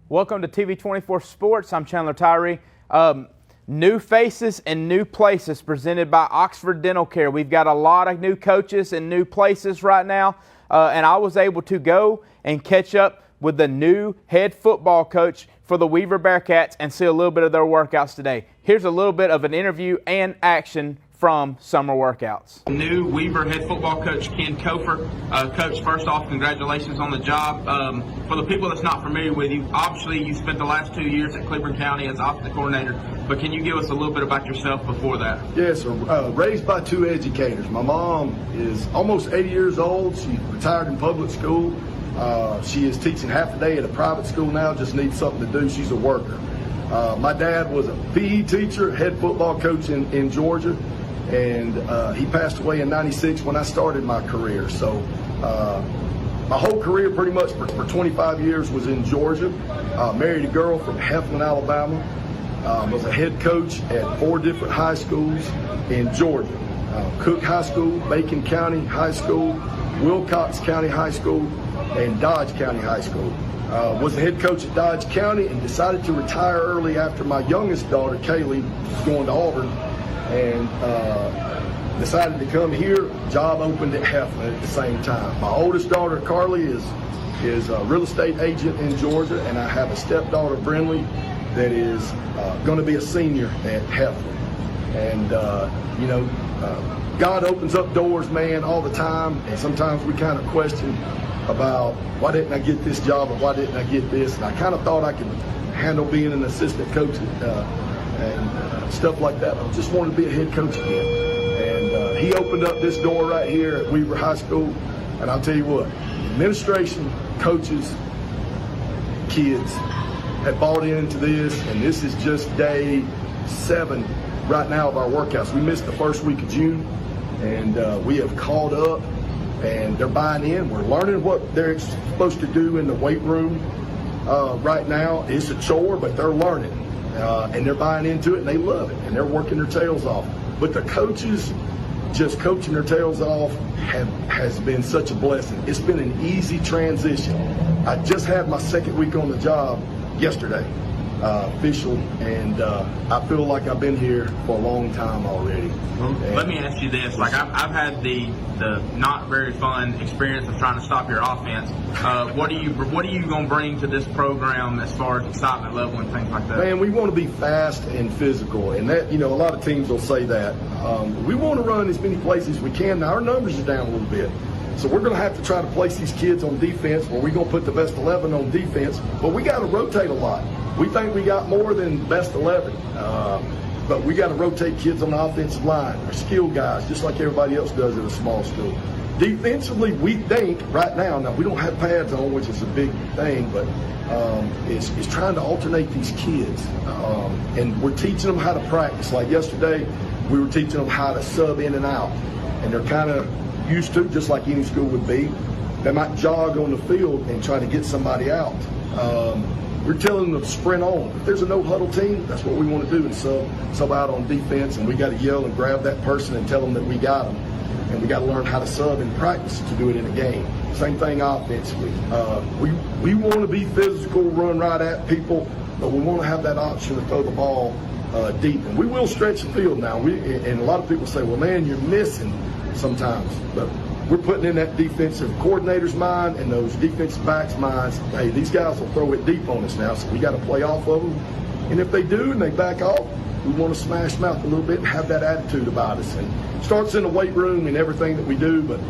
Welcome to TV24 Sports. I'm Chandler TYREE. New faces and new places presented by Oxford Dental Care. We've got a lot of new coaches and new places right now, and I was able to go and catch up with the new head football coach for the Weaver Bearcats and see a little bit of their workouts today. Here's a little bit of an interview and action from summer workouts. New Weaver head football coach Ken COFER. Coach, first off, congratulations on the job. For the people that's not familiar with you, obviously you spent the last 2 years at Cleveland County as offensive coordinator, but can you give us a little bit about yourself before that? Yes, raised by two educators. My mom is almost 80 years old. She retired in public school. She is teaching half a day at a private school now, just needs something to do. She's a worker. My dad was a PE teacher, head football coach in Georgia. And he passed away in '96 when I started my career. So my whole career pretty much for 25 years was in Georgia. Married a girl from Heflin, Alabama. Was a head coach at 4 different high schools in Georgia. Cook High School, Bacon County High School, Wilcox County High School, and Dodge County High School. Was the head coach at Dodge County and decided to retire early after my youngest daughter, Kaylee, was going to Auburn. And decided to come here. Job opened at Heflin at the same time. My oldest daughter, Carly, is a real estate agent in Georgia, and I have a stepdaughter, Brinley, that is going to be a senior at Heflin. And God opens up doors, man, all the time, and sometimes we kind of question about why didn't I get this job or why didn't I get this, and I kind of thought I could handle being an assistant coach and stuff like that. I just wanted to be a head coach again. And he opened up this door right here at Weaver High School. And I'll tell you what, administration, coaches, kids have bought into this. And this is just day 7 right now of our workouts. We missed the first week of June. And we have caught up. And they're buying in. We're learning what they're supposed to do in the weight room right now. It's a chore, but they're learning. And they're buying into it, and they love it, and they're working their tails off. But the coaches just coaching their tails off has been such a blessing. It's been an easy transition. I just had my 2nd week on the job yesterday, official, and I feel like I've been here for a long time already. Let me ask you this: like I've had the not very fun experience of trying to stop your offense. What are you going to bring to this program as far as excitement level and things like that? Man, we want to be fast and physical, and that a lot of teams will say that. We want to run as many plays as we can. Now our numbers are down a little bit. So we're going to have to try to place these kids on defense, where we're going to put the best 11 on defense, but we got to rotate a lot. We think we got more than best 11, but we got to rotate kids on the offensive line, our skill guys, just like everybody else does at a small school. Defensively, we think right now we don't have pads on, which is a big thing, but it's trying to alternate these kids. And we're teaching them how to practice. Like yesterday, we were teaching them how to sub in and out, and they're kind of used to, just like any school would be. They might jog on the field and try to get somebody out. We're telling them to sprint on. If there's a no-huddle team, that's what we want to do, and sub out on defense, and we got to yell and grab that person and tell them that we got them. And we got to learn how to sub in practice to do it in a game. Same thing offensively. We want to be physical, run right at people, but we want to have that option to throw the ball deep. And we will stretch the field now. And a lot of people say, well, man, you're missing sometimes. But we're putting in that defensive coordinator's mind and those defensive backs' minds. Hey, these guys will throw it deep on us now, so we got to play off of them. And if they do and they back off, we want to smash them out a little bit and have that attitude about us. And it starts in the weight room and everything that we do, but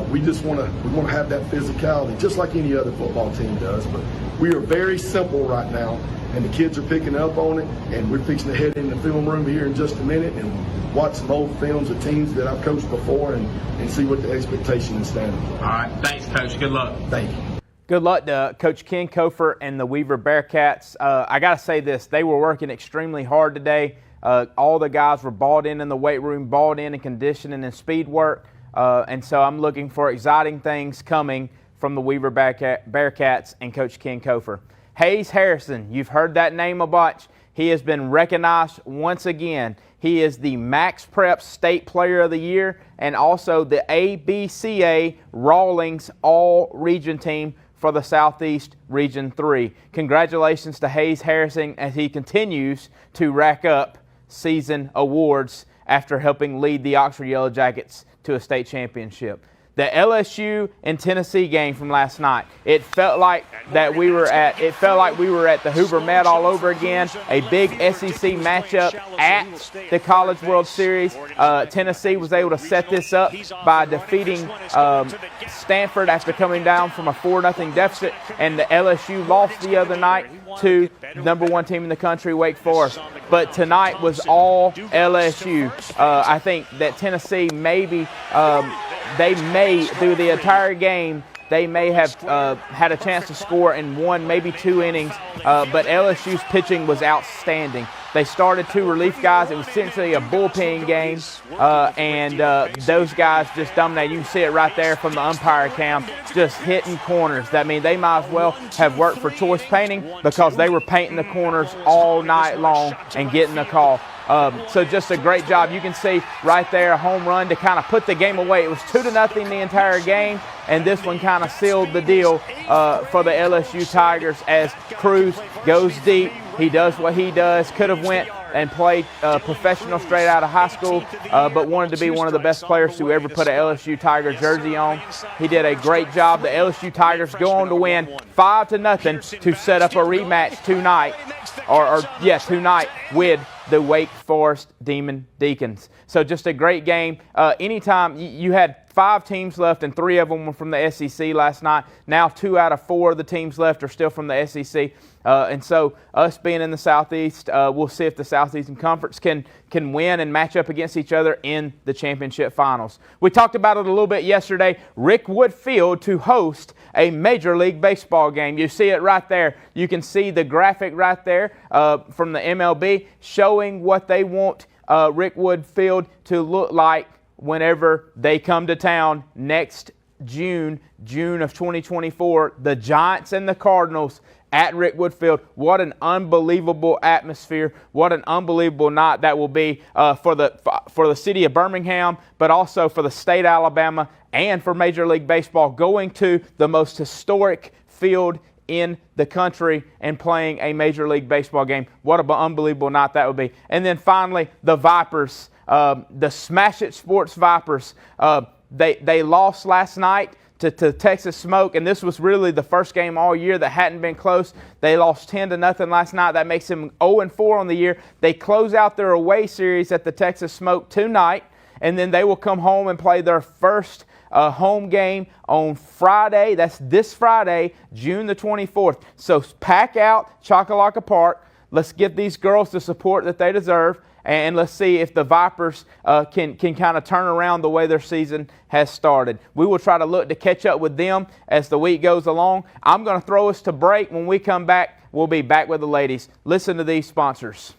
we want to have that physicality, just like any other football team does. But we are very simple right now, and the kids are picking up on it, and we're fixing to head in the film room here in just a minute and watch some old films of teams that I've coached before and see what the expectation and standard is. All right. Thanks, Coach. Good luck. Thank you. Good luck to Coach Ken COFER and the Weaver Bearcats. I got to say this, they were working extremely hard today. All the guys were bought in the weight room, bought in conditioning and speed work. And so I'm looking for exciting things coming from the Weaver Bearcats and Coach Ken COFER. Hayes Harrison, you've heard that name a bunch. He has been recognized once again. He is the Max Prep State Player of the Year and also the ABCA Rawlings All-Region Team for the Southeast Region 3. Congratulations to Hayes Harrison as he continues to rack up season awards after helping lead the Oxford Yellow Jackets to a state championship. The LSU and Tennessee game from last night, it felt like we were at the Hoover Met all over again. A big SEC matchup at the College World Series. Tennessee was able to set this up by defeating Stanford after coming down from a 4-0 deficit, and the LSU lost the other night to number 1 team in the country, Wake Forest. But tonight was all LSU. I think that Tennessee through the entire game, they may have had a chance to score in 1, maybe 2 innings, but LSU's pitching was outstanding. They started 2 relief guys. It was essentially a bullpen game, and those guys just dominated. You can see it right there from the umpire cam, just hitting corners. That means they might as well have worked for Choice Painting, because they were painting the corners all night long and getting the call. So just a great job. You can see right there a home run to kind of put the game away. It was 2-0 the entire game, and this one kind of sealed the deal for the LSU Tigers as Cruz goes deep. He does what he does. Could have went and played professional straight out of high school, but wanted to be one of the best players to ever put an LSU Tiger jersey on. He did a great job. The LSU Tigers go on to win 5-0 to set up a rematch tonight, tonight with the Wake Forest Demon Deacons. So just a great game. Anytime you had 5 teams left, and 3 of them were from the SEC last night. Now 2 out of 4 of the teams left are still from the SEC. And so us being in the Southeast, we'll see if the Southeastern Conference can win and match up against each other in the championship finals. We talked about it a little bit yesterday. Rickwood Field to host a Major League Baseball game. You see it right there. You can see the graphic right there from the MLB showing what they want Rickwood Field to look like whenever they come to town next June of 2024. The Giants and the Cardinals at Rickwood Field. What an unbelievable atmosphere. What an unbelievable night that will be for the city of Birmingham, but also for the state of Alabama and for Major League Baseball, going to the most historic field in the country and playing a Major League Baseball game. What an unbelievable night that would be. And then finally, the Vipers, the Smash It Sports Vipers, they lost last night to Texas Smoke, and this was really the first game all year that hadn't been close. They lost 10-0 last night. That makes them 0-4 on the year. They close out their away series at the Texas Smoke tonight, and then they will come home and play their first home game on Friday. That's this Friday, June the 24th. So pack out Chocolaca Park. Let's give these girls the support that they deserve, and let's see if the Vipers can kind of turn around the way their season has started. We will try to look to catch up with them as the week goes along. I'm going to throw us to break. When we come back, we'll be back with the ladies. Listen to these sponsors.